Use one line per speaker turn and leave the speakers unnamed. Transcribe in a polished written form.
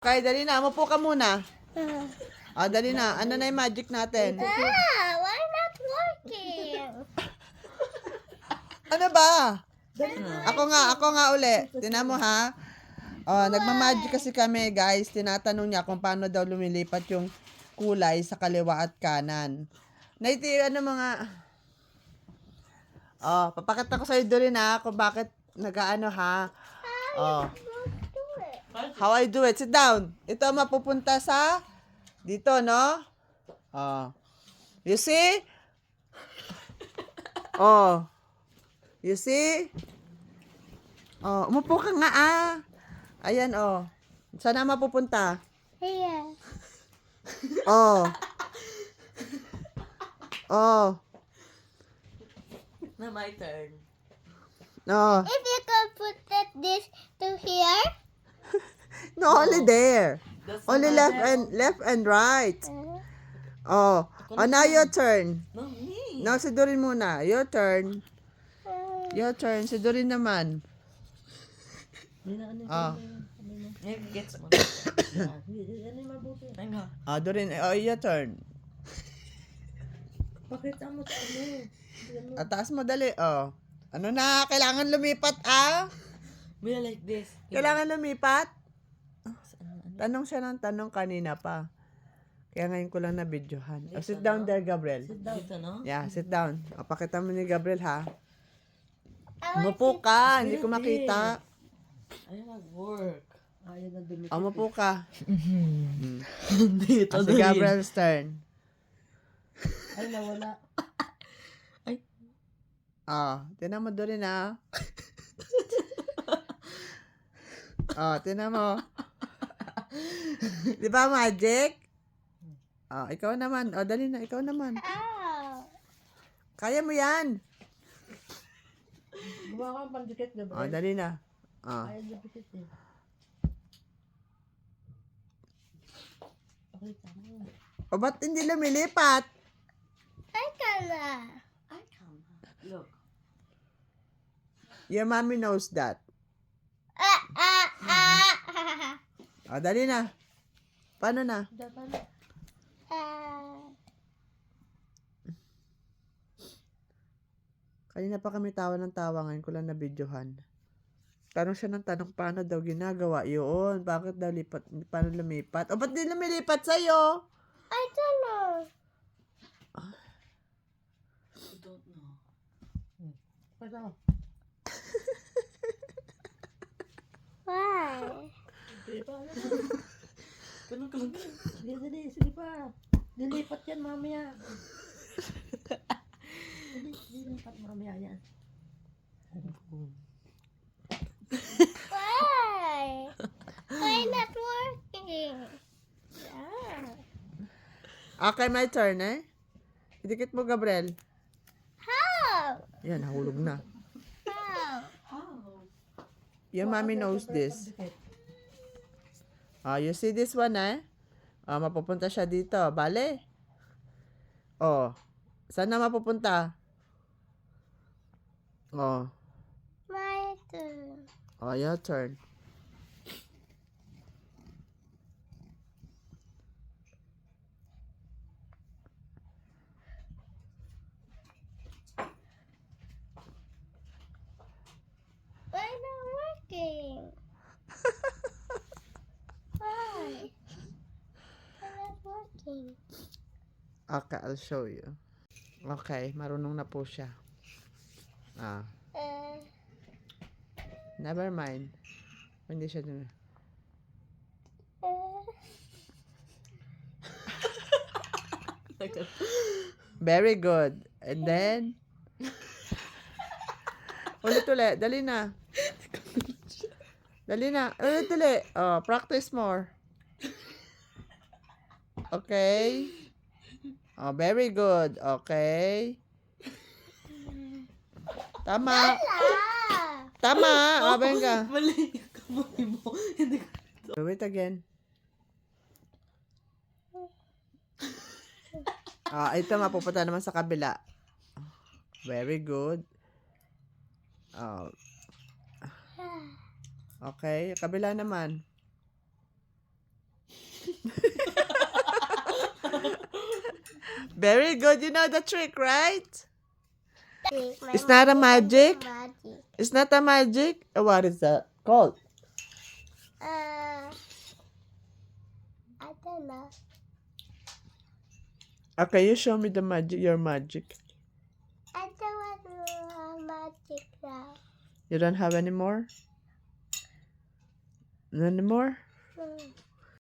Okay, dali na. Umupo ka muna. Dali na. Ano na yung magic natin?
Why not working?
Ano ba? Ako nga uli. Tinan mo ha. Nagmamagic kasi kami guys. Tinatanong niya kung paano daw lumilipat yung kulay sa kaliwa at kanan. Ano mga... papakita ko sa'yo doon ha kung bakit nag-ano ha. How I do it. Sit down. Ito mapupunta sa dito, no? You see? You see? Umupo ka nga Ayan, Saan na mapupunta?
Here.
Na my turn.
If you can put this to here.
No, only there.
That's
Only
not
left and right. Now your turn.
No, me.
No, si Doreen muna. Your turn. Your turn. Si Doreen naman.
Gets mo. Ay nga.
Doreen, your turn.
Pakita mo sa
Taas mo, dali. Ano na? Kailangan lumipat,
We are like this.
Kailangan lumipat? Tanong siya ng tanong kanina pa. Kaya ngayon ko lang na-videohan. Sit down there, Gabriel.
Dito, no?
Yeah, sit down. Pakita mo ni Gabriel, ha? Umupo ka. Hindi ko makita.
Ayaw nag-work. Ayaw nag-dumit.
Umupo ka.
Dito,
Si Gabriel's turn.
Ay, nawala.
Tinan mo doon na. Tinan mo. Di ba magic? Ikaw naman. Dali na. Ikaw naman. Kaya mo yan.
Gumawa kang pandikit, Gabriel.
Dali na.
Ayaw nag-dumit eh. Pakita mo.
Ba't hindi lumilipat?
I can.
Look.
Your mommy knows that. Dali na. Paano na?
Dapat.
Kanina pa kami tawa ng tawa, ngayon ko lang na-videohan. Tanong siya ng tanong, paano daw ginagawa yun? Bakit daw lipat, paano lumipat? Ba't di lumilipat sa'yo?
I don't know.
I don't know. Pakita mo.
Why?
Sige pa. Ganun ka lang. Sige pa. Dilipat yan mamaya. Dilipat mamaya yan.
Why? Why not working?
Okay, my turn Idikit mo, Gabriel.
How?
Yan, nahulog na.
How?
Your mommy knows this. You see this one, mapupunta siya dito. Bale? Saan na mapupunta?
My turn.
Your turn.
Why not working? Why? Why not working?
Okay, I'll show you. Okay, marunong na po siya. Never mind. Hindi siya dun. Very good. And then, ulit. Dali na. Dali na. Ulit. Practice more. Okay. Very good. Okay. Tama. Tama. Venga.
Mali. Kamay mo. Hindi ko.
Do it again. Ito mapupunta naman sa kabila. Very good. Okay, kabila naman. Very good. You know the trick, right?
My
It's not a magic.
magic.
It's not a magic. What is that called?
I don't know.
Okay, you show me the magic. Your magic.
I don't want to magic now.
You don't have any more? Any more?
Hmm.